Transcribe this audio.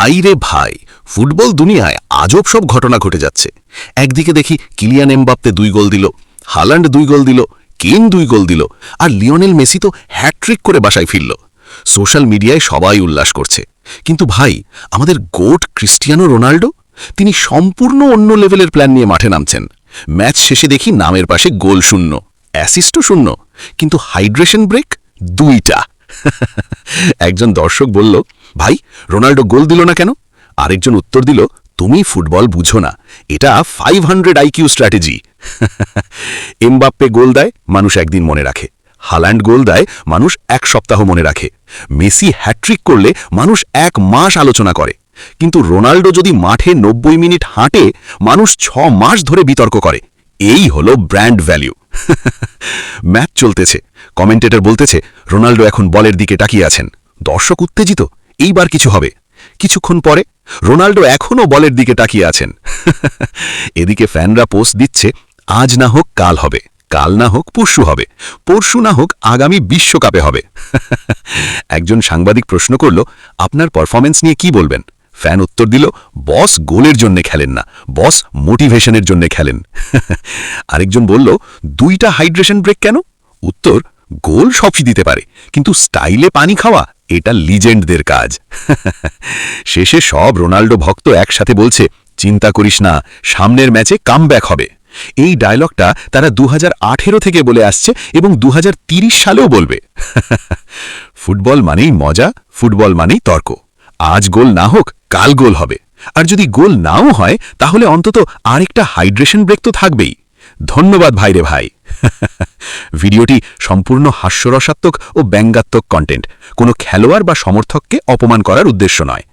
ভাই রে ভাই, ফুটবল দুনিয়ায় আজব সব ঘটনা ঘটে যাচ্ছে। একদিকে দেখি কিলিয়ান এমবাপ্পে 2 গোল দিল, হাল্যান্ড 2 গোল দিল, কেন 2 গোল দিল, আর লিওনেল মেসি তো হ্যাট্রিক করে বাসায় ফিরল। সোশ্যাল মিডিয়ায় সবাই উল্লাস করছে, কিন্তু ভাই, আমাদের গোট ক্রিস্টিয়ানো রোনাল্ডো, তিনি সম্পূর্ণ অন্য লেভেলের প্ল্যান নিয়ে মাঠে নামছেন। ম্যাচ শেষে দেখি নামের পাশে গোল 0, অ্যাসিস্টও 0, কিন্তু হাইড্রেশন ব্রেক 2টা। একজন দর্শক বলল, ভাই, রোনাল্ডো গোল দিল না কেন? আরেকজন উত্তর দিল, তুমি ফুটবল বুঝো না, এটা 500 আইকিউ স্ট্র্যাটেজি। এমবাপ্পে গোল দেয়, মানুষ একদিন মনে রাখে। হাল্যান্ড গোল দেয়, মানুষ 1 সপ্তাহ মনে রাখে। মেসি হ্যাট্রিক করলে মানুষ 1 মাস আলোচনা করে। কিন্তু রোনাল্ডো যদি মাঠে 90 মিনিট হাঁটে, মানুষ 6 মাস ধরে বিতর্ক করে। এই হলো ব্র্যান্ড ভ্যালু। ম্যাচ চলতেছে, কমেন্টেটর বলতেছে, রোনাল্ডো এখন বলের দিকে তাকিয়ে আছেন। দর্শক উত্তেজিত, এইবার কিছু হবে। কিছুক্ষণ পরে রোনাল্ডো এখনও বলের দিকে তাকিয়ে আছেন। এদিকে ফ্যানরা পোস্ট দিচ্ছে, আজ না হোক কাল হবে, কাল না হোক পরশু হবে, পরশু না হোক আগামী বিশ্বকাপে হবে। একজন সাংবাদিক প্রশ্ন করল, আপনার পারফরম্যান্স নিয়ে কি বলবেন? ফ্যান উত্তর দিল, বস গোলের জন্য খেলেন না, বস মোটিভেশনের জন্য খেলেন। আরেকজন বলল, 2টা হাইড্রেশন ব্রেক কেন? উত্তর, গোল সবই দিতে পারে, কিন্তু স্টাইলে পানি খাওয়া এটা লিজেন্ডদের কাজ। শেষে সব রোনাল্ডো ভক্ত একসাথে বলছে, চিন্তা করিস না, সামনের ম্যাচে কামব্যাক হবে। এই ডায়লগটা তারা 2018 থেকে বলে আসছে এবং 2030 সালেও বলবে। ফুটবল মানেই মজা, ফুটবল মানেই তর্ক। আজ গোল না হোক, কাল গোল হবে। আর যদি গোল নাও হয়, তাহলে অন্তত আরেকটা হাইড্রেশন ব্রেক তো থাকবেই। ধন্যবাদ ভাইরে ভাই। ভিডিওটি সম্পূর্ণ হাস্যরসাত্মক ও ব্যঙ্গাত্মক কন্টেন্ট, কোনো খেলোয়াড় বা সমর্থককে অপমান করার উদ্দেশ্য নয়।